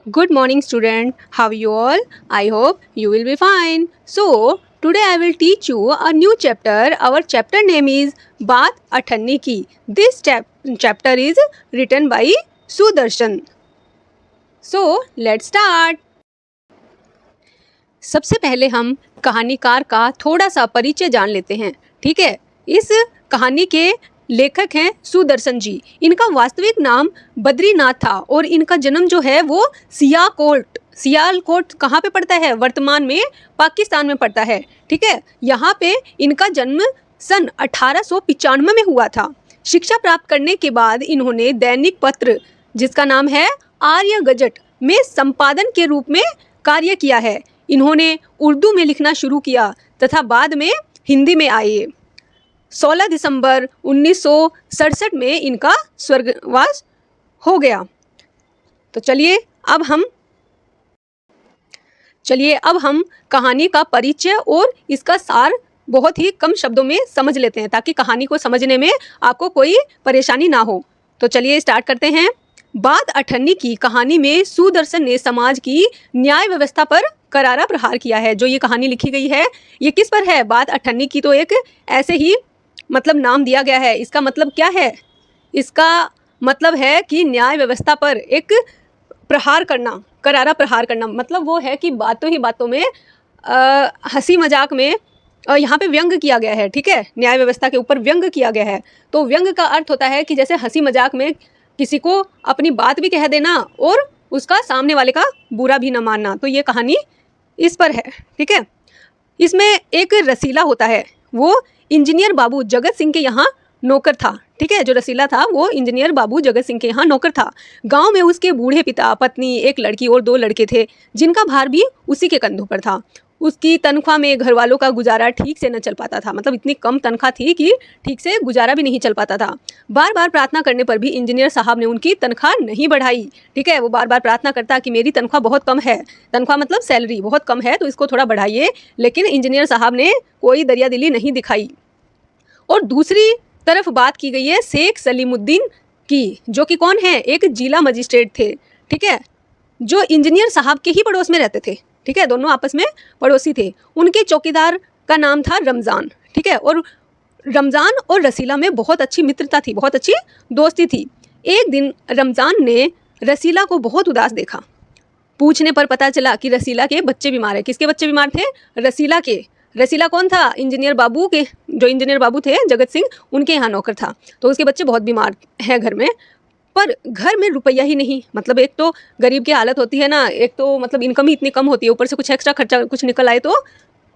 Good morning, student. How are you all? I hope you will be fine. So, today I will teach you a new chapter. Our chapter name is Baat Athanni Ki. This chapter is written by Sudarshan. So, let's start. सबसे पहले हम कहानीकार का थोड़ा सा परिचय जान लेते हैं। ठीक है, इस कहानी के लेखक हैं सुदर्शन जी। इनका वास्तविक नाम बद्रीनाथ था और इनका जन्म जो है वो सियालकोट कहाँ पे पड़ता है? वर्तमान में पाकिस्तान में पड़ता है। ठीक है, यहाँ पे इनका जन्म सन 1895 में हुआ था। शिक्षा प्राप्त करने के बाद इन्होंने दैनिक पत्र जिसका नाम है आर्य गजट में संपादन के रूप में कार्य किया है। इन्होंने उर्दू में लिखना शुरू किया तथा बाद में हिंदी में आए। 16 दिसंबर 1967 में इनका स्वर्गवास हो गया। तो चलिए अब हम कहानी का परिचय और इसका सार बहुत ही कम शब्दों में समझ लेते हैं ताकि कहानी को समझने में आपको कोई परेशानी ना हो। तो चलिए स्टार्ट करते हैं। बात अठन्नी की कहानी में सुदर्शन ने समाज की न्याय व्यवस्था पर करारा प्रहार किया है। जो ये कहानी लिखी गई है ये किस पर है? बात अठन्नी की तो एक ऐसे ही मतलब नाम दिया गया है। इसका मतलब क्या है? इसका मतलब है कि न्याय व्यवस्था पर एक प्रहार करना, करारा प्रहार करना। मतलब वो है कि बातों ही बातों में हंसी मजाक में यहाँ पे व्यंग किया गया है। ठीक है, न्याय व्यवस्था के ऊपर व्यंग किया गया है। तो व्यंग का अर्थ होता है कि जैसे हंसी मजाक में किसी को अपनी बात भी कह देना और उसका सामने वाले का बुरा भी न मानना। तो ये कहानी इस पर है। ठीक है, इसमें एक रसीला होता है, वो इंजीनियर बाबू जगत सिंह के यहाँ नौकर था। ठीक है, जो रसीला था वो इंजीनियर बाबू जगत सिंह के यहाँ नौकर था। गांव में उसके बूढ़े पिता, पत्नी, एक लड़की और 2 लड़के थे जिनका भार भी उसी के कंधों पर था। उसकी तनख्वाह में घर वालों का गुजारा ठीक से न चल पाता था। मतलब इतनी कम तनख्वाह थी कि ठीक से गुजारा भी नहीं चल पाता था। बार बार प्रार्थना करने पर भी इंजीनियर साहब ने उनकी तनख्वाह नहीं बढ़ाई। ठीक है, वो बार बार प्रार्थना करता कि मेरी तनख्वाह बहुत कम है, तनख्वाह मतलब सैलरी बहुत कम है, तो इसको थोड़ा बढ़ाइए। लेकिन इंजीनियर साहब ने कोई दरियादिली नहीं दिखाई। और दूसरी तरफ बात की गई है शेख सलीमुद्दीन की, जो कि कौन है? एक जिला मजिस्ट्रेट थे। ठीक है, जो इंजीनियर साहब के ही पड़ोस में रहते थे। ठीक है, दोनों आपस में पड़ोसी थे। उनके चौकीदार का नाम था रमज़ान। ठीक है, और रमज़ान और रसीला में बहुत अच्छी मित्रता थी, बहुत अच्छी दोस्ती थी। एक दिन रमज़ान ने रसीला को बहुत उदास देखा। पूछने पर पता चला कि रसीला के बच्चे बीमार है। किसके बच्चे बीमार थे? रसीला के। रसीला कौन था? इंजीनियर बाबू के, जो इंजीनियर बाबू थे जगत सिंह, उनके यहाँ नौकर था। तो उसके बच्चे बहुत बीमार हैं घर में, पर घर में रुपया ही नहीं। मतलब एक तो गरीब की हालत होती है ना, एक तो मतलब इनकम ही इतनी कम होती है, ऊपर से कुछ एक्स्ट्रा खर्चा कुछ निकल आए तो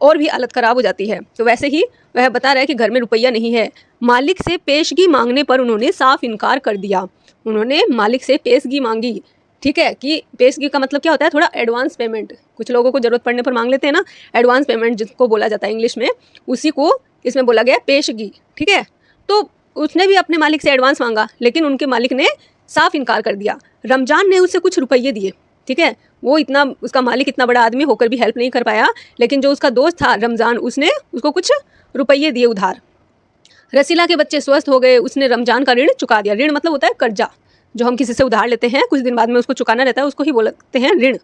और भी हालत ख़राब हो जाती है। तो वैसे ही वह बता रहा है कि घर में रुपया नहीं है। मालिक से पेशगी मांगने पर उन्होंने साफ इनकार कर दिया। उन्होंने मालिक से पेशगी मांगी। ठीक है, कि पेशगी का मतलब क्या होता है? थोड़ा एडवांस पेमेंट। कुछ लोगों को ज़रूरत पड़ने पर मांग लेते हैं ना, एडवांस पेमेंट जिसको बोला जाता है इंग्लिश में, उसी को इसमें बोला गया पेशगी। ठीक है, तो उसने भी अपने मालिक से एडवांस मांगा, लेकिन उनके मालिक ने साफ इनकार कर दिया। रमज़ान ने उसे कुछ रुपये दिए। ठीक है, वो इतना, उसका मालिक इतना बड़ा आदमी होकर भी हेल्प नहीं कर पाया, लेकिन जो उसका दोस्त था रमज़ान, उसने उसको कुछ रुपये दिए उधार। रसीला के बच्चे स्वस्थ हो गए। उसने रमज़ान का ऋण चुका दिया। ऋण मतलब होता है कर्जा, जो हम किसी से उधार लेते हैं, कुछ दिन बाद में उसको चुकाना रहता है, उसको ही बोलते हैं ऋण।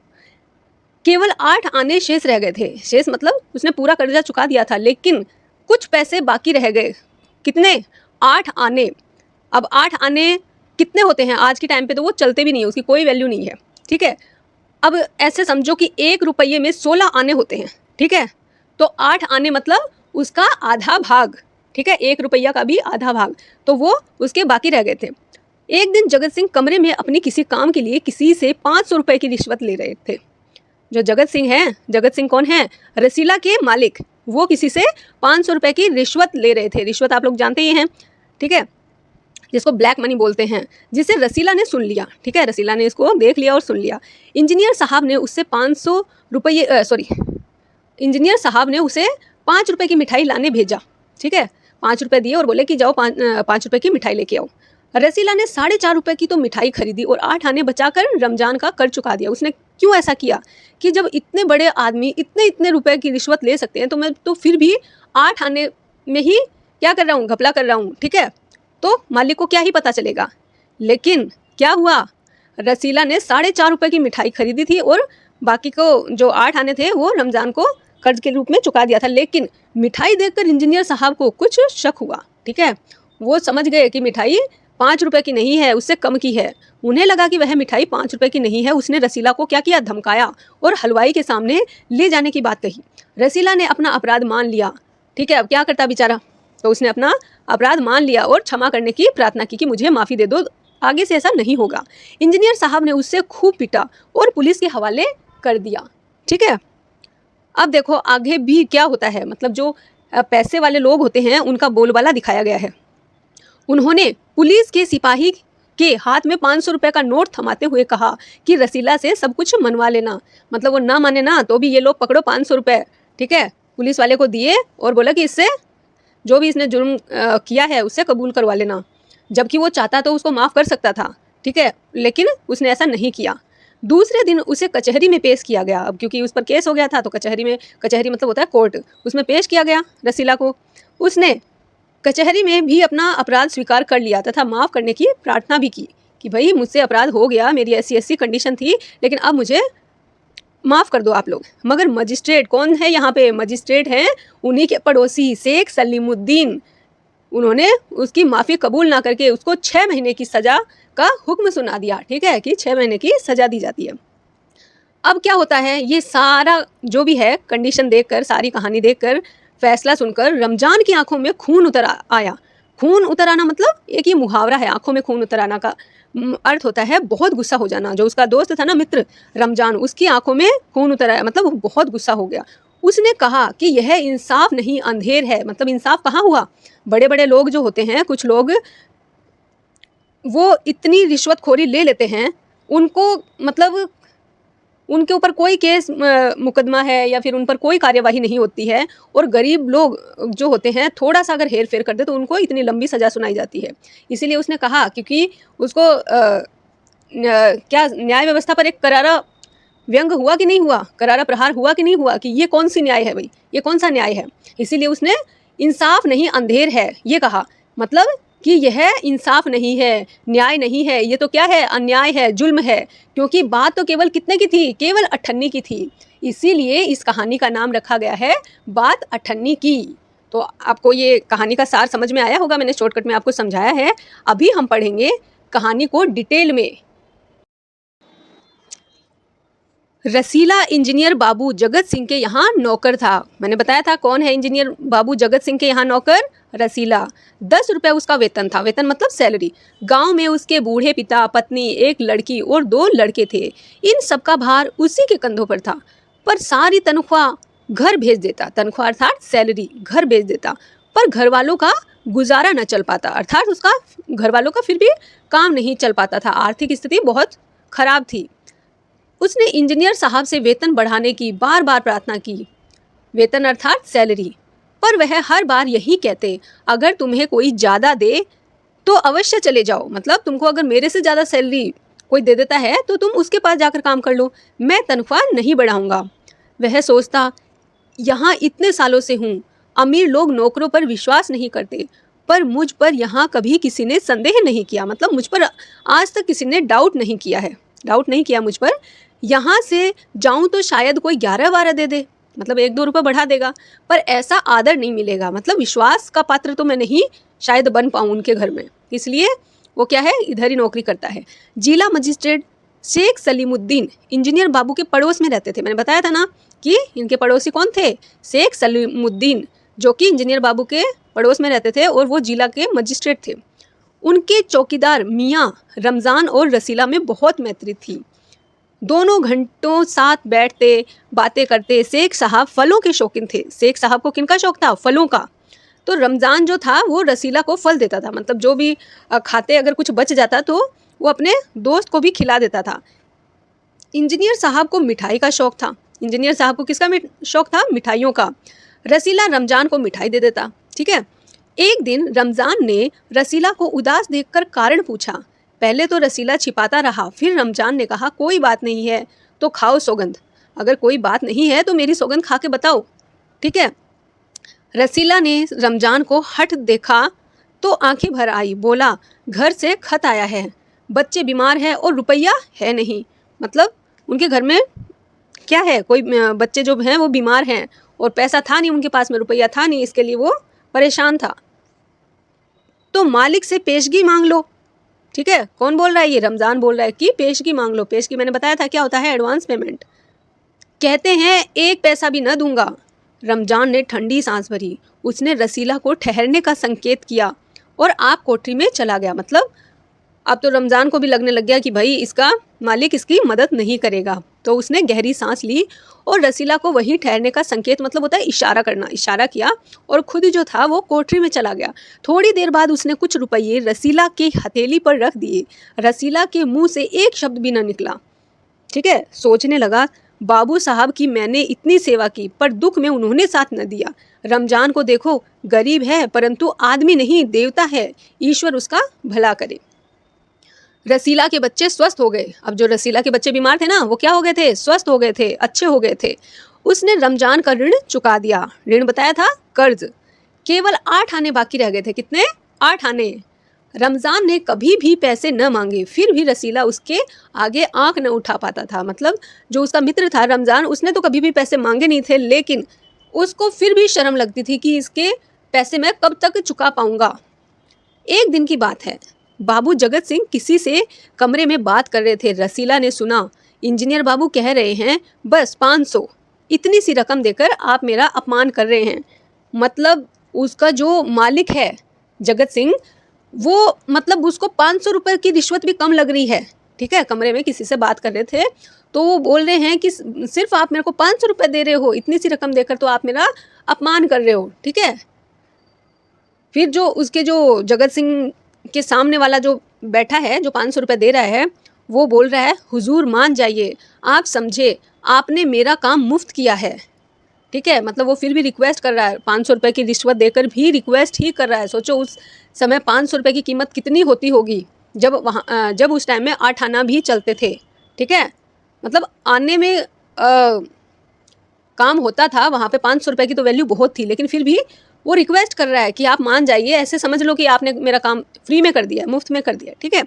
केवल 8 आने शेष रह गए थे। शेष मतलब उसने पूरा कर्जा चुका दिया था, लेकिन कुछ पैसे बाकी रह गए। कितने? 8 आने। अब 8 आने कितने होते हैं? आज के टाइम पे तो वो चलते भी नहीं है, उसकी कोई वैल्यू नहीं है। ठीक है, अब ऐसे समझो कि 1 रुपये में 16 आने होते हैं। ठीक है, तो 8 आने मतलब उसका आधा भाग। ठीक है, 1 रुपया का भी आधा भाग, तो वो उसके बाकी रह गए थे। एक दिन जगत सिंह कमरे में अपनी किसी काम के लिए किसी से 500 रुपये की रिश्वत ले रहे थे। जो जगत सिंह हैं, जगत सिंह कौन है? रसीला के मालिक। वो किसी से 500 रुपये की रिश्वत ले रहे थे। रिश्वत आप लोग जानते ही हैं। ठीक है, जिसको ब्लैक मनी बोलते हैं, जिसे रसीला ने सुन लिया। ठीक है, रसीला ने इसको देख लिया और सुन लिया। इंजीनियर साहब ने उससे 500 रुपये इंजीनियर साहब ने उसे 5 रुपये की मिठाई लाने भेजा। ठीक है, 5 रुपये दिए और बोले कि जाओ 5 रुपये की मिठाई लेके आओ। रसीला ने 4.5 रुपये की तो मिठाई खरीदी और 8 आने बचाकर रमज़ान का कर चुका दिया। उसने क्यों ऐसा किया कि जब इतने बड़े आदमी इतने रुपए की रिश्वत ले सकते हैं, तो मैं तो फिर भी 8 आने में ही क्या कर रहा हूँ? घपला कर रहा हूँ। ठीक है, तो मालिक को क्या ही पता चलेगा। लेकिन क्या हुआ? रसीला ने 4.5 रुपए की मिठाई खरीदी थी और बाकी को जो 8 आने थे वो रमज़ान को कर्ज के रूप में चुका दिया था। लेकिन मिठाई देखकर इंजीनियर साहब को कुछ शक हुआ, ठीक है। वो समझ गए कि मिठाई 5 रुपए की नहीं है, उससे कम की है। उन्हें लगा कि वह मिठाई 5 रुपए की नहीं है। उसने रसीला को क्या किया, धमकाया और हलवाई के सामने ले जाने की बात कही। रसीला ने अपना अपराध मान लिया, ठीक है। अब क्या करता बेचारा, तो उसने अपना अपराध मान लिया और क्षमा करने की प्रार्थना की कि मुझे माफ़ी दे दो, आगे से ऐसा नहीं होगा। इंजीनियर साहब ने उससे खूब पीटा और पुलिस के हवाले कर दिया, ठीक है। अब देखो आगे भी क्या होता है, मतलब जो पैसे वाले लोग होते हैं उनका बोलबाला दिखाया गया है। उन्होंने पुलिस के सिपाही के हाथ में 500 रुपये का नोट थमाते हुए कहा कि रसीला से सब कुछ मनवा लेना। मतलब वो ना माने ना तो भी ये लोग पकड़ो 500 रुपये, ठीक है। पुलिस वाले को दिए और बोला कि इससे जो भी इसने जुर्म किया है उससे कबूल करवा लेना। जबकि वो चाहता तो उसको माफ़ कर सकता था, ठीक है, लेकिन उसने ऐसा नहीं किया। दूसरे दिन उसे कचहरी में पेश किया गया। अब क्योंकि उस पर केस हो गया था तो कचहरी मतलब होता है कोर्ट, उसमें पेश किया गया रसीला को। उसने कचहरी में भी अपना अपराध स्वीकार कर लिया तथा माफ़ करने की प्रार्थना भी की कि भाई मुझसे अपराध हो गया, मेरी ऐसी कंडीशन थी, लेकिन अब मुझे माफ़ कर दो आप लोग। मगर मजिस्ट्रेट कौन है यहाँ पे, मजिस्ट्रेट हैं उन्हीं के पड़ोसी शेख सलीमुद्दीन। उन्होंने उसकी माफ़ी कबूल ना करके उसको 6 महीने की सज़ा का हुक्म सुना दिया, ठीक है, कि 6 महीने की सज़ा दी जाती है। अब क्या होता है, ये सारा जो भी है कंडीशन देखकर, सारी कहानी देखकर, फैसला सुनकर रमज़ान की आंखों में खून उतर आया। खून उतर आना मतलब एक ये मुहावरा है, आंखों में खून उतर आना का अर्थ होता है बहुत गुस्सा हो जाना। जो उसका दोस्त था ना मित्र रमज़ान, उसकी आंखों में खून उतर आया, मतलब वो बहुत गुस्सा हो गया। उसने कहा कि यह इंसाफ नहीं अंधेर है। मतलब इंसाफ कहाँ हुआ, बड़े बड़े लोग जो होते हैं, कुछ लोग वो इतनी रिश्वतखोरी ले लेते हैं, उनको मतलब उनके ऊपर कोई केस मुकदमा है या फिर उन पर कोई कार्यवाही नहीं होती है, और गरीब लोग जो होते हैं थोड़ा सा अगर हेर फेर कर दे तो उनको इतनी लंबी सज़ा सुनाई जाती है। इसीलिए उसने कहा, क्योंकि उसको क्या न्याय व्यवस्था पर एक करारा व्यंग हुआ कि नहीं हुआ, करारा प्रहार हुआ कि नहीं हुआ कि ये कौन सी न्याय है भाई, ये कौन सा न्याय है। इसीलिए उसने इंसाफ नहीं अंधेर है ये कहा, मतलब कि यह इंसाफ नहीं है, न्याय नहीं है, ये तो क्या है, अन्याय है, जुल्म है। क्योंकि बात तो केवल कितने की थी, केवल 98 की थी। इसीलिए इस कहानी का नाम रखा गया है बात 98 की। तो आपको ये कहानी का सार समझ में आया होगा, मैंने शॉर्टकट में आपको समझाया है। अभी हम पढ़ेंगे कहानी को डिटेल में। रसीला इंजीनियर बाबू जगत सिंह के यहाँ नौकर था। मैंने बताया था कौन है इंजीनियर बाबू जगत सिंह के यहाँ नौकर, रसीला। 10 रुपये उसका वेतन था, वेतन मतलब सैलरी। गांव में उसके बूढ़े पिता, पत्नी, एक लड़की और 2 लड़के थे। इन सबका भार उसी के कंधों पर था। पर सारी तनख्वाह घर भेज देता, तनख्वाह अर्थात सैलरी घर भेज देता, पर घर वालों का गुजारा न चल पाता, अर्थात उसका घर वालों का फिर भी काम नहीं चल पाता था, आर्थिक स्थिति बहुत खराब थी। उसने इंजीनियर साहब से वेतन बढ़ाने की बार बार प्रार्थना की, वेतन अर्थात सैलरी, पर वह हर बार यही कहते, अगर तुम्हें कोई ज़्यादा दे तो अवश्य चले जाओ। मतलब तुमको अगर मेरे से ज़्यादा सैलरी कोई दे देता है तो तुम उसके पास जाकर काम कर लो, मैं तनख्वाह नहीं बढ़ाऊंगा। वह सोचता, यहाँ इतने सालों से हूँ, अमीर लोग नौकरों पर विश्वास नहीं करते, पर मुझ पर यहाँ कभी किसी ने संदेह नहीं किया। मतलब मुझ पर आज तक किसी ने डाउट नहीं किया मुझ पर। यहाँ से जाऊँ तो शायद कोई 11-12 दे दे, मतलब 1-2 रुपये बढ़ा देगा, पर ऐसा आदर नहीं मिलेगा। मतलब विश्वास का पात्र तो मैं नहीं शायद बन पाऊँ उनके घर में, इसलिए वो क्या है, इधर ही नौकरी करता है। जिला मजिस्ट्रेट शेख सलीमुद्दीन इंजीनियर बाबू के पड़ोस में रहते थे। मैंने बताया था ना कि इनके पड़ोसी कौन थे, शेख सलीमुद्दीन, जो कि इंजीनियर बाबू के पड़ोस में रहते थे और वो जिला के मजिस्ट्रेट थे। उनके चौकीदार मियाँ रमज़ान और रसीला में बहुत मैत्री थी। दोनों घंटों साथ बैठते, बातें करते। शेख साहब फलों के शौकीन थे। शेख साहब को किनका शौक था, फलों का। तो रमज़ान जो था वो रसीला को फल देता था, मतलब जो भी खाते अगर कुछ बच जाता तो वो अपने दोस्त को भी खिला देता था। इंजीनियर साहब को मिठाई का शौक था। इंजीनियर साहब को किसका शौक था, मिठाइयों का। रसीला रमज़ान को मिठाई दे देता, ठीक है। एक दिन रमज़ान ने रसीला को उदास देखकर कारण पूछा। पहले तो रसीला छिपाता रहा, फिर रमज़ान ने कहा, कोई बात नहीं है तो खाओ सौगंध, अगर कोई बात नहीं है तो मेरी सौगंध खा के बताओ, ठीक है। रसीला ने रमज़ान को हट देखा तो आंखें भर आई, बोला, घर से खत आया है, बच्चे बीमार हैं और रुपया है नहीं। मतलब उनके घर में क्या है, कोई बच्चे जो हैं वो बीमार हैं और पैसा था नहीं उनके पास में, रुपया था नहीं, इसके लिए वो परेशान था। तो मालिक से पेशगी मांग लो। ठीक है, कौन बोल रहा है? ये रमज़ान बोल रहा है कि पेशगी मांग लो। पेशगी मैंने बताया था क्या होता है, एडवांस पेमेंट। कहते हैं 1 पैसा भी न दूंगा। रमज़ान ने ठंडी सांस भरी, उसने रसीला को ठहरने का संकेत किया और आप कोठरी में चला गया। मतलब अब तो रमज़ान को भी लगने लग गया कि भाई इसका मालिक इसकी मदद नहीं करेगा। तो उसने गहरी सांस ली और रसीला को वहीं ठहरने का संकेत, मतलब होता है इशारा करना, इशारा किया और खुद जो था वो कोठरी में चला गया। थोड़ी देर बाद उसने कुछ रुपये रसीला की हथेली पर रख दिए। रसीला के मुंह से एक शब्द भी न निकला। ठीक है, सोचने लगा, बाबू साहब की मैंने इतनी सेवा की पर दुख में उन्होंने साथ न दिया। रमज़ान को देखो, गरीब है परंतु आदमी नहीं देवता है, ईश्वर उसका भला करे। रसीला के बच्चे स्वस्थ हो गए। अब जो रसीला के बच्चे बीमार थे ना, वो क्या हो गए थे? स्वस्थ हो गए थे, अच्छे हो गए थे। उसने रमज़ान का ऋण चुका दिया। ऋण बताया था कर्ज। केवल 8 आने बाकी रह गए थे। कितने? 8 आने। रमज़ान ने कभी भी पैसे न मांगे, फिर भी रसीला उसके आगे आंख न उठा पाता था। मतलब जो उसका मित्र था रमज़ान, उसने तो कभी भी पैसे मांगे नहीं थे, लेकिन उसको फिर भी शर्म लगती थी कि इसके पैसे मैं कब तक चुका पाऊंगा। एक दिन की बात है, बाबू जगत सिंह किसी से कमरे में बात कर रहे थे। रसीला ने सुना, इंजीनियर बाबू कह रहे हैं बस 500, इतनी सी रकम देकर आप मेरा अपमान कर रहे हैं। मतलब उसका जो मालिक है जगत सिंह, वो मतलब उसको 500 रुपये की रिश्वत भी कम लग रही है। ठीक है, कमरे में किसी से बात कर रहे थे तो वो बोल रहे हैं कि सिर्फ आप मेरे को 500 रुपये दे रहे हो, इतनी सी रकम देकर तो आप मेरा अपमान कर रहे हो। ठीक है, फिर जो उसके जो जगत सिंह के सामने वाला जो बैठा है, जो 500 रुपये दे रहा है, वो बोल रहा है, हुजूर मान जाइए, आप समझे, आपने मेरा काम मुफ्त किया है। ठीक है, मतलब वो फिर भी रिक्वेस्ट कर रहा है, 500 रुपये की रिश्वत देकर भी रिक्वेस्ट ही कर रहा है। सोचो उस समय 500 रुपये की कीमत कितनी होती होगी, जब उस टाइम में 8 आना भी चलते थे। ठीक है, मतलब आने में काम होता था, वहाँ पे 500 रुपये की तो वैल्यू बहुत थी, लेकिन फिर भी वो रिक्वेस्ट कर रहा है कि आप मान जाइए, ऐसे समझ लो कि आपने मेरा काम फ्री में कर दिया, मुफ्त में कर दिया। ठीक है,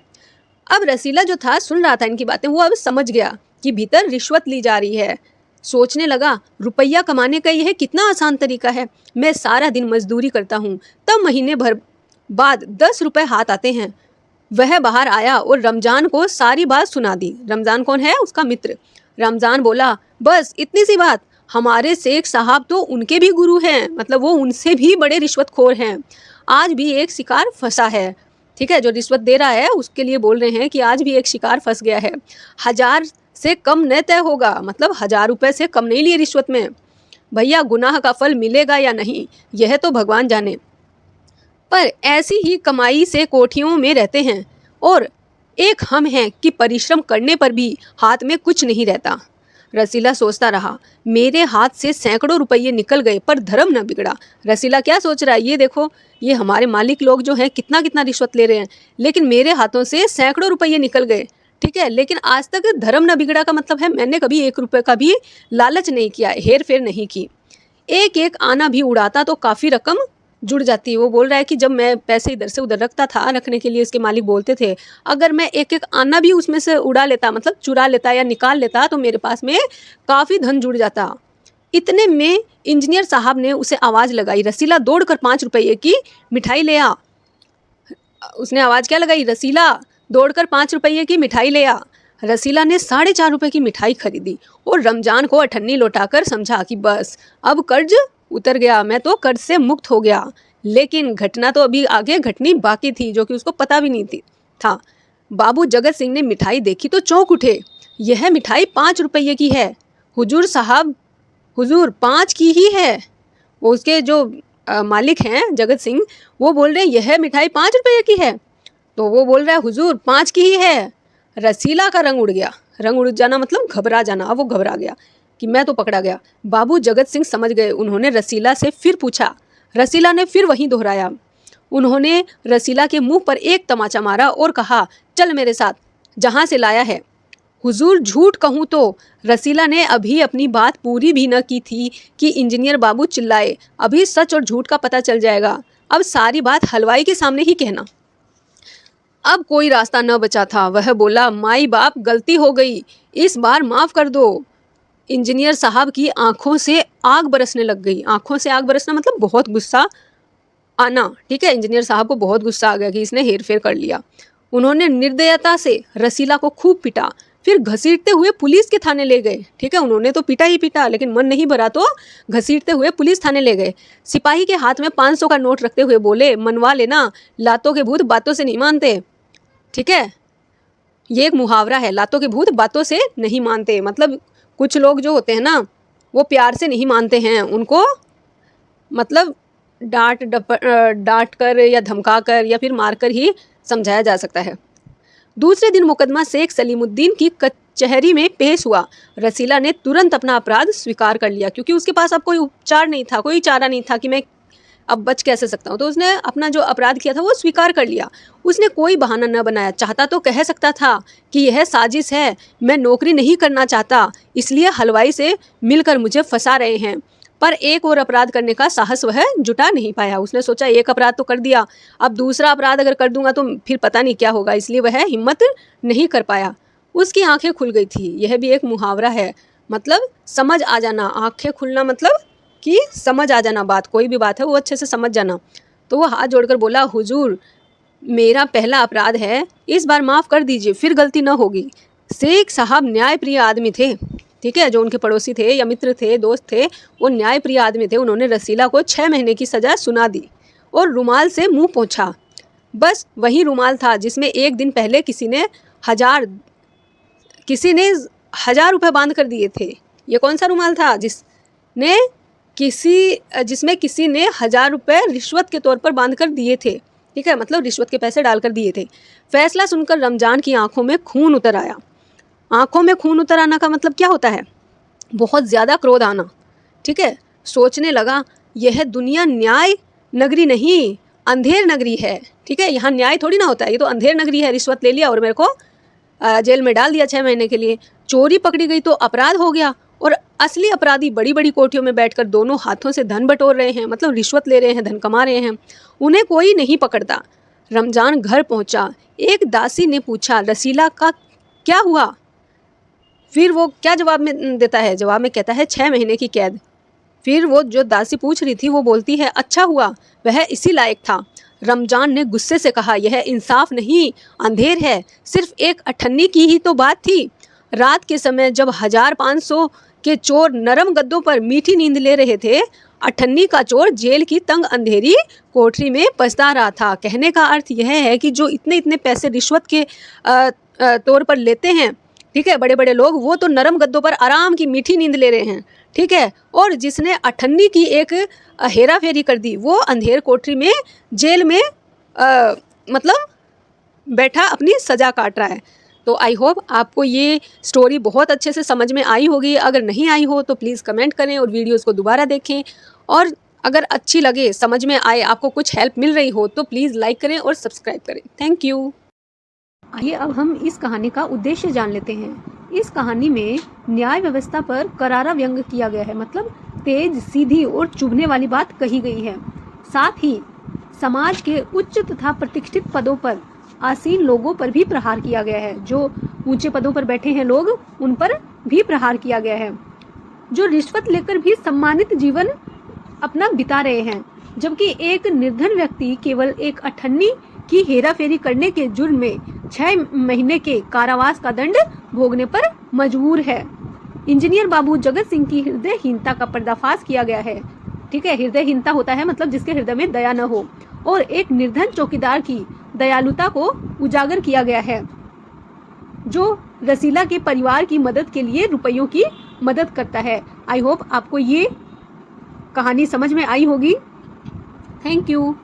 अब रसीला जो था सुन रहा था इनकी बातें, वो अब समझ गया कि भीतर रिश्वत ली जा रही है। सोचने लगा, रुपया कमाने का यह कितना आसान तरीका है। मैं सारा दिन मजदूरी करता हूँ, तब महीने भर बाद 10 रुपये हाथ आते हैं। वह बाहर आया और रमज़ान को सारी बात सुना दी। रमज़ान कौन है? उसका मित्र। रमज़ान बोला, बस इतनी सी बात, हमारे शेख साहब तो उनके भी गुरु हैं, मतलब वो उनसे भी बड़े रिश्वतखोर हैं। आज भी एक शिकार फंसा है। ठीक है, जो रिश्वत दे रहा है उसके लिए बोल रहे हैं कि आज भी एक शिकार फंस गया है। 1000 से कम न तय होगा, मतलब 1000 रुपये से कम नहीं लिए रिश्वत में। भैया गुनाह का फल मिलेगा या नहीं, यह तो भगवान जाने, पर ऐसी ही कमाई से कोठियों में रहते हैं और एक हम हैं कि परिश्रम करने पर भी हाथ में कुछ नहीं रहता। रसीला सोचता रहा, मेरे हाथ से सैकड़ों रुपये निकल गए पर धर्म न बिगड़ा। रसीला क्या सोच रहा है, ये देखो, ये हमारे मालिक लोग जो हैं कितना कितना रिश्वत ले रहे हैं, लेकिन मेरे हाथों से सैकड़ों रुपये निकल गए। ठीक है, लेकिन आज तक धर्म न बिगड़ा का मतलब है मैंने कभी 1 रुपये का भी लालच नहीं किया, हेर फेर नहीं की। एक एक आना भी उड़ाता तो काफ़ी रकम जुड़ जाती है। वो बोल रहा है कि जब मैं पैसे इधर से उधर रखता था, रखने के लिए उसके मालिक बोलते थे, अगर मैं एक एक आना भी उसमें से उड़ा लेता, मतलब चुरा लेता या निकाल लेता, तो मेरे पास में काफ़ी धन जुड़ जाता। इतने में इंजीनियर साहब ने उसे आवाज़ लगाई, रसीला दौड़कर 5 रुपये की मिठाई ले आ। उसने आवाज़ क्या लगाई? रसीला दौड़कर 5 रुपये की मिठाई ले आ। रसीला ने 4.5 रुपये की मिठाई खरीदी और रमज़ान को अठन्नी लौटाकर समझा कि बस अब कर्ज उतर गया, मैं तो कर्ज से मुक्त हो गया। लेकिन घटना तो अभी आगे घटनी बाकी थी, जो कि उसको पता भी नहीं था। बाबू जगत सिंह ने मिठाई देखी तो चौंक उठे, यह मिठाई 5 रुपये की है। हुजूर साहब, हुजूर 5 की ही है। वो उसके जो मालिक हैं जगत सिंह, वो बोल रहे हैं यह मिठाई 5 रुपये की है। तो वो बोल रहा है हुजूर 5 की ही है। रसीला का रंग उड़ गया। रंग उड़ जाना मतलब घबरा जाना। अब वो घबरा गया कि मैं तो पकड़ा गया। बाबू जगत सिंह समझ गए। उन्होंने रसीला से फिर पूछा। रसीला ने फिर वहीं दोहराया। उन्होंने रसीला के मुंह पर एक तमाचा मारा और कहा, चल मेरे साथ, जहाँ से लाया है। हुजूर झूठ कहूँ तो, रसीला ने अभी अपनी बात पूरी भी न की थी कि इंजीनियर बाबू चिल्लाए, अभी सच और झूठ का पता चल जाएगा। अब सारी बात हलवाई के सामने ही कहना। अब कोई रास्ता न बचा था। वह बोला, माई बाप गलती हो गई, इस बार माफ़ कर दो। इंजीनियर साहब की आंखों से आग बरसने लग गई। आंखों से आग बरसना मतलब बहुत गुस्सा आना, ठीक है। इंजीनियर साहब को बहुत गुस्सा आ गया कि इसने हेरफेर कर लिया। उन्होंने निर्दयता से रसीला को खूब पीटा, फिर घसीटते हुए पुलिस के थाने ले गए, ठीक है। उन्होंने तो पीटा ही पीटा, लेकिन मन नहीं भरा तो घसीटते हुए पुलिस थाने ले गए। सिपाही के हाथ में 500 का नोट रखते हुए बोले, मनवा लेना, लातों के भूत बातों से नहीं मानते, ठीक है। ये एक मुहावरा है, लातों के भूत बातों से नहीं मानते। मतलब कुछ लोग जो होते हैं ना, वो प्यार से नहीं मानते हैं, उनको मतलब डांट कर या धमका कर या फिर मार कर ही समझाया जा सकता है। दूसरे दिन मुकदमा शेख सलीमुद्दीन की कचहरी में पेश हुआ। रसीला ने तुरंत अपना अपराध स्वीकार कर लिया, क्योंकि उसके पास अब कोई उपचार नहीं था, कोई चारा नहीं था कि मैं अब बच कैसे सकता हूँ। तो उसने अपना जो अपराध किया था वो स्वीकार कर लिया। उसने कोई बहाना न बनाया। चाहता तो कह सकता था कि यह साजिश है, मैं नौकरी नहीं करना चाहता, इसलिए हलवाई से मिलकर मुझे फंसा रहे हैं। पर एक और अपराध करने का साहस वह जुटा नहीं पाया। उसने सोचा एक अपराध तो कर दिया, अब दूसरा अपराध अगर कर दूंगा तो फिर पता नहीं क्या होगा, इसलिए वह हिम्मत नहीं कर पाया। उसकी आंखें खुल गई थी। यह भी एक मुहावरा है, मतलब समझ आ जाना। आंखें खुलना मतलब कि समझ आ जाना, बात कोई भी बात है वो अच्छे से समझ जाना। तो वो हाथ जोड़कर बोला, हुजूर मेरा पहला अपराध है, इस बार माफ़ कर दीजिए, फिर गलती न होगी। शेख साहब न्यायप्रिय आदमी थे, ठीक है। जो उनके पड़ोसी थे या मित्र थे, दोस्त थे, वो न्यायप्रिय आदमी थे। उन्होंने रसीला को 6 महीने की सज़ा सुना दी और रुमाल से मुंह पोंछा। बस वही रुमाल था जिसमें एक दिन पहले किसी ने 1000 रुपये बांध कर दिए थे। ये कौन सा रुमाल था जिसमें किसी ने 1000 रुपये रिश्वत के तौर पर बांध कर दिए थे, ठीक है, मतलब रिश्वत के पैसे डालकर दिए थे। फैसला सुनकर रमजान की आंखों में खून उतर आया। आंखों में खून उतर आना का मतलब क्या होता है? बहुत ज़्यादा क्रोध आना, ठीक है। सोचने लगा, यह दुनिया न्याय नगरी नहीं, अंधेर नगरी है, ठीक है। यहाँ न्याय थोड़ी ना होता है, ये तो अंधेर नगरी है। रिश्वत ले लिया और मेरे को जेल में डाल दिया 6 महीने के लिए। चोरी पकड़ी गई तो अपराध हो गया, और असली अपराधी बड़ी बड़ी कोठियों में बैठकर दोनों हाथों से धन बटोर रहे हैं, मतलब रिश्वत ले रहे हैं, धन कमा रहे हैं। उन्हें कोई नहीं पकड़ता। रमजान घर पहुंचा। एक दासी ने पूछा, रसीला का क्या हुआ? फिर वो क्या जवाब में देता है? जवाब में कहता है 6 महीने की कैद। फिर वो जो दासी पूछ रही थी वो बोलती है, अच्छा हुआ, वह इसी लायक था। रमजान ने गुस्से से कहा, यह इंसाफ नहीं, अंधेर है। सिर्फ एक अठन्नी की ही तो बात थी। रात के समय जब 1500 के चोर नरम गद्दों पर मीठी नींद ले रहे थे, अठन्नी का चोर जेल की तंग अंधेरी कोठरी में पछता रहा था। कहने का अर्थ यह है कि जो इतने इतने पैसे रिश्वत के तौर पर लेते हैं, ठीक है, बड़े बड़े लोग, वो तो नरम गद्दों पर आराम की मीठी नींद ले रहे हैं, ठीक है। और जिसने अठन्नी की एक हेरा फेरी कर दी, वो अंधेर कोठरी में जेल में मतलब बैठा अपनी सज़ा काट रहा है। तो आई होप आपको ये स्टोरी बहुत अच्छे से समझ में आई होगी। अगर नहीं आई हो तो प्लीज़ कमेंट करें और वीडियोस को दोबारा देखें, और अगर अच्छी लगे, समझ में आए, आपको कुछ हेल्प मिल रही हो तो प्लीज़ लाइक करें और सब्सक्राइब करें। Thank you. आइए अब हम इस कहानी का उद्देश्य जान लेते हैं। इस कहानी में न्याय व्यवस्था पर करारा व्यंग किया गया है, मतलब तेज, सीधी और चुभने वाली बात कही गई है। साथ ही समाज के उच्च तथा प्रतिष्ठित पदों पर आसीन लोगों पर भी प्रहार किया गया है। जो ऊंचे पदों पर बैठे हैं लोग, उन पर भी प्रहार किया गया है। जो रिश्वत लेकर भी सम्मानित जीवन अपना बिता रहे हैं, जबकि एक निर्धन व्यक्ति केवल एक अठन्नी की हेराफेरी करने के जुर्म में 6 महीने के कारावास का दंड भोगने पर मजबूर है। इंजीनियर बाबू जगत सिंह की हृदयहीनता का पर्दाफाश किया गया है, ठीक है। हृदयहीनता होता है मतलब जिसके हृदय में दया न हो, और एक निर्धन चौकीदार की दयालुता को उजागर किया गया है, जो रसीला के परिवार की मदद के लिए रुपयों की मदद करता है। आई होप आपको ये कहानी समझ में आई होगी। Thank you.